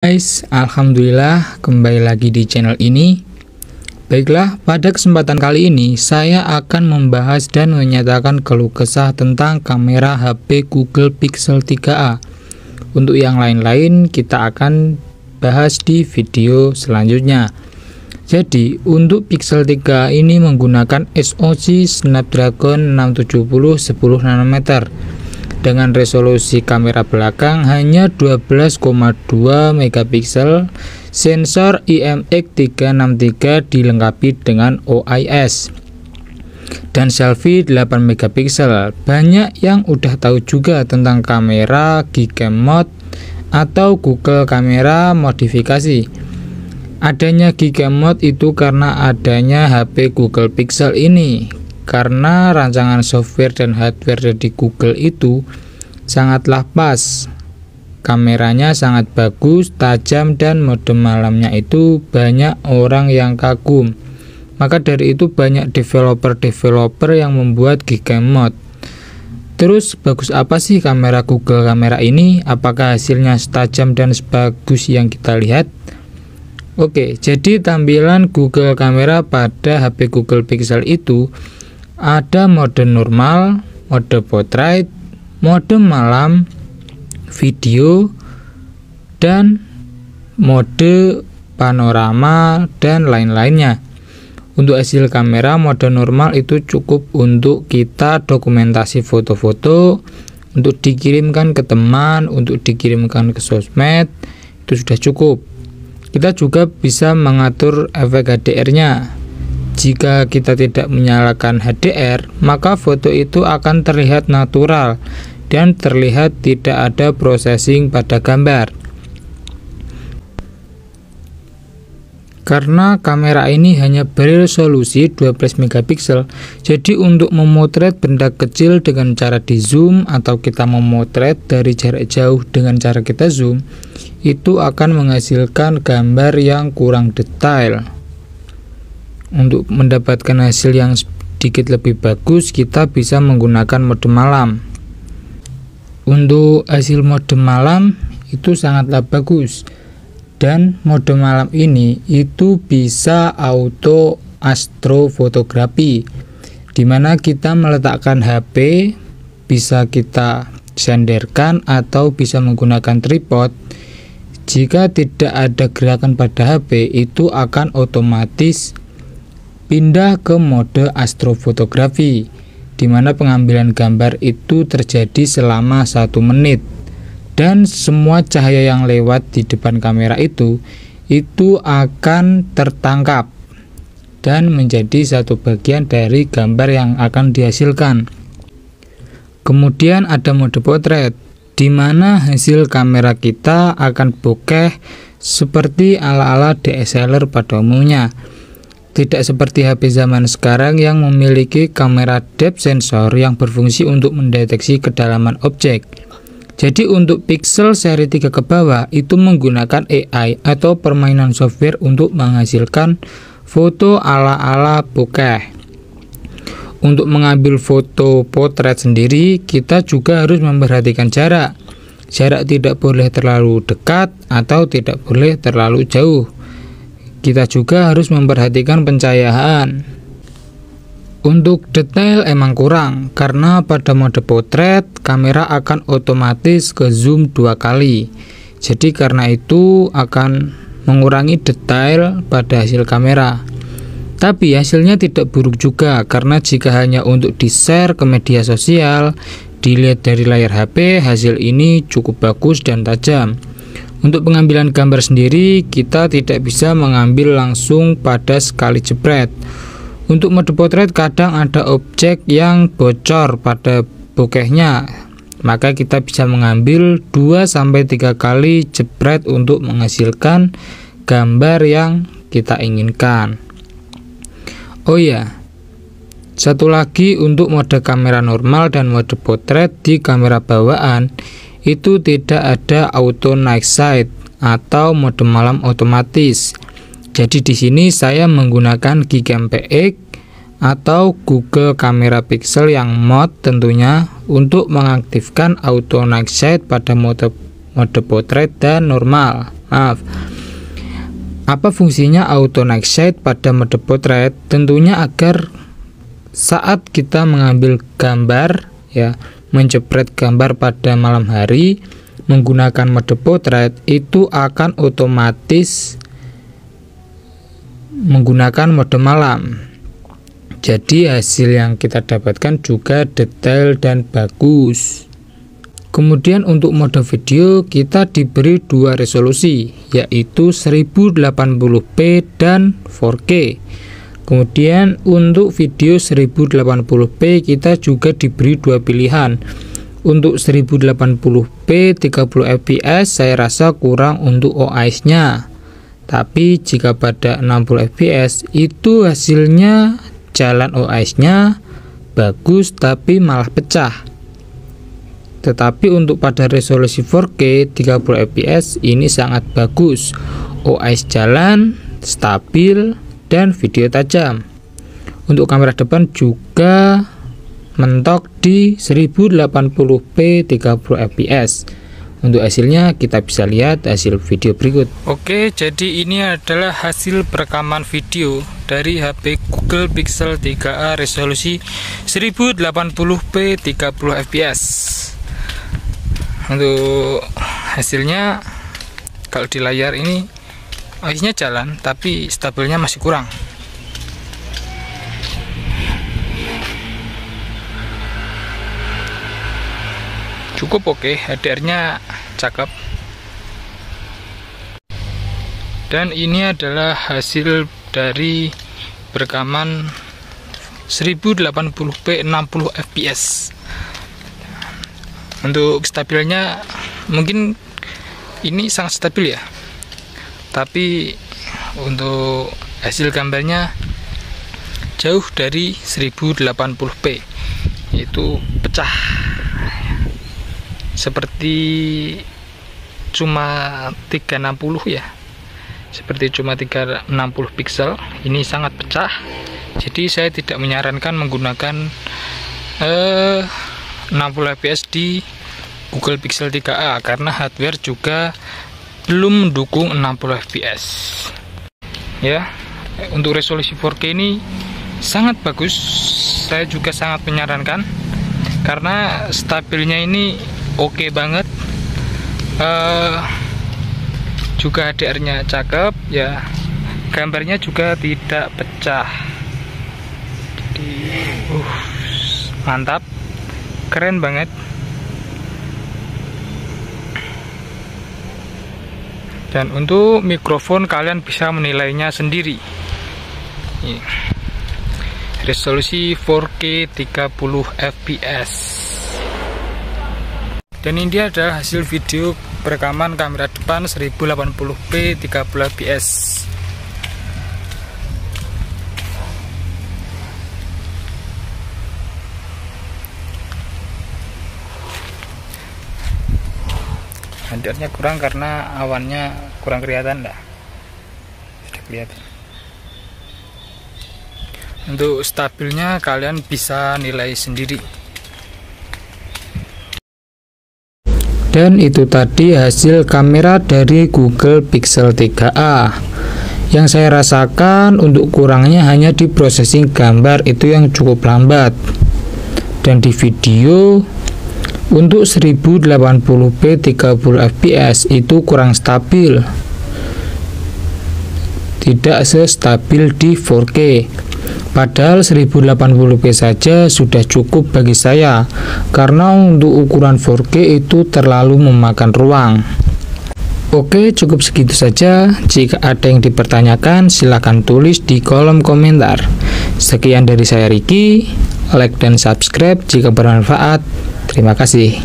Guys, alhamdulillah kembali lagi di channel ini. Baiklah, pada kesempatan kali ini saya akan membahas dan menyatakan keluh kesah tentang kamera HP Google Pixel 3a. Untuk yang lain-lain kita akan bahas di video selanjutnya. Jadi, untuk Pixel 3a ini menggunakan SoC Snapdragon 670 10 nanometer. Dengan resolusi kamera belakang hanya 12,2 megapiksel, sensor IMX363 dilengkapi dengan OIS, dan selfie 8 megapiksel. Banyak yang udah tahu juga tentang kamera Gcam Mode atau Google Kamera modifikasi. Adanya Gcam Mode itu karena adanya HP Google Pixel ini. Karena rancangan software dan hardware dari Google itu sangatlah pas, kameranya sangat bagus, tajam, dan mode malamnya itu banyak orang yang kagum. Maka dari itu banyak developer yang membuat Gcam Mode. Terus bagus apa sih kamera Google Kamera ini? Apakah hasilnya setajam dan sebagus yang kita lihat? Oke, jadi tampilan Google Kamera pada HP Google Pixel itu ada mode normal, mode portrait, mode malam, video, dan mode panorama, dan lain-lainnya. Untuk hasil kamera, mode normal itu cukup untuk kita dokumentasi foto-foto, untuk dikirimkan ke teman, untuk dikirimkan ke sosmed, itu sudah cukup. Kita juga bisa mengatur efek HDR-nya. Jika kita tidak menyalakan HDR, maka foto itu akan terlihat natural dan terlihat tidak ada processing pada gambar. Karena kamera ini hanya beresolusi 12 megapiksel, jadi untuk memotret benda kecil dengan cara di zoom atau kita memotret dari jarak jauh dengan cara kita zoom, itu akan menghasilkan gambar yang kurang detail. Untuk mendapatkan hasil yang sedikit lebih bagus, kita bisa menggunakan mode malam. Untuk hasil mode malam itu sangatlah bagus, dan mode malam ini itu bisa auto astrofotografi, dimana kita meletakkan HP, bisa kita senderkan atau bisa menggunakan tripod. Jika tidak ada gerakan pada HP, itu akan otomatis pindah ke mode astrofotografi, di mana pengambilan gambar itu terjadi selama 1 menit, dan semua cahaya yang lewat di depan kamera itu akan tertangkap dan menjadi satu bagian dari gambar yang akan dihasilkan. Kemudian ada mode potret, di mana hasil kamera kita akan bokeh seperti ala-ala DSLR pada umumnya. Tidak seperti HP zaman sekarang yang memiliki kamera depth sensor yang berfungsi untuk mendeteksi kedalaman objek. Jadi untuk Pixel seri 3 ke bawah itu menggunakan AI atau permainan software untuk menghasilkan foto ala-ala bokeh. Untuk mengambil foto potret sendiri, kita juga harus memperhatikan jarak. Jarak tidak boleh terlalu dekat atau tidak boleh terlalu jauh. Kita juga harus memperhatikan pencahayaan. Untuk detail emang kurang, karena pada mode potret kamera akan otomatis ke zoom 2 kali. Jadi karena itu akan mengurangi detail pada hasil kamera. Tapi hasilnya tidak buruk juga, karena jika hanya untuk di-share ke media sosial, dilihat dari layar HP, hasil ini cukup bagus dan tajam. Untuk pengambilan gambar sendiri, kita tidak bisa mengambil langsung pada sekali jepret. Untuk mode potret kadang ada objek yang bocor pada bokehnya, maka kita bisa mengambil 2-3 kali jepret untuk menghasilkan gambar yang kita inginkan. Oh ya, satu lagi, untuk mode kamera normal dan mode potret di kamera bawaan itu tidak ada auto night sight atau mode malam otomatis. Jadi di sini saya menggunakan Gcam PX atau Google Kamera Pixel yang mod tentunya untuk mengaktifkan auto night sight pada mode mode portrait, dan normal. Apa fungsinya auto night shade pada mode portrait? Tentunya agar saat kita mengambil gambar, ya, menjepret gambar pada malam hari menggunakan mode portrait, itu akan otomatis menggunakan mode malam. Jadi hasil yang kita dapatkan juga detail dan bagus. Kemudian untuk mode video kita diberi dua resolusi, yaitu 1080p dan 4K. Kemudian untuk video 1080p kita juga diberi dua pilihan. Untuk 1080p 30 fps saya rasa kurang untuk OIS-nya. Tapi jika pada 60 fps itu hasilnya jalan OIS-nya bagus tapi malah pecah. Tetapi untuk pada resolusi 4K 30 fps ini sangat bagus. OIS jalan, stabil, dan video tajam. Untuk kamera depan juga mentok di 1080p 30 fps. Untuk hasilnya kita bisa lihat hasil video berikut. Oke, jadi ini adalah hasil perekaman video dari HP Google Pixel 3a resolusi 1080p 30 fps. Untuk hasilnya kalau di layar ini OIS-nya jalan tapi stabilnya masih kurang. Cukup oke, HDR-nya cakep. Dan ini adalah hasil dari perekaman 1080p 60 fps. Untuk stabilnya mungkin ini sangat stabil ya. Tapi untuk hasil gambarnya jauh dari 1080p, yaitu pecah. Seperti cuma 360 ya, seperti cuma 360 pixel. Ini sangat pecah, jadi saya tidak menyarankan menggunakan 60 fps di Google Pixel 3a karena hardware juga belum mendukung 60 fps ya. Untuk resolusi 4K ini sangat bagus, saya juga sangat menyarankan karena stabilnya ini oke banget. Juga HDR-nya cakep ya, gambarnya juga tidak pecah. Jadi mantap, keren banget. Dan untuk mikrofon kalian bisa menilainya sendiri. Resolusi 4K 30 fps. Dan ini adalah hasil video perekaman kamera depan 1080p 30 fps. HDR-nya kurang karena awannya kurang kelihatan dah. Sudah kelihatan. Untuk stabilnya kalian bisa nilai sendiri. Dan itu tadi hasil kamera dari Google Pixel 3a. Yang saya rasakan untuk kurangnya hanya di processing gambar, itu yang cukup lambat. Dan di video untuk 1080p 30 fps itu kurang stabil, tidak sestabil di 4K. Padahal 1080p saja sudah cukup bagi saya, karena untuk ukuran 4K itu terlalu memakan ruang. Oke, cukup segitu saja. Jika ada yang dipertanyakan, silahkan tulis di kolom komentar. Sekian dari saya, Ricky. Like dan subscribe jika bermanfaat. Terima kasih.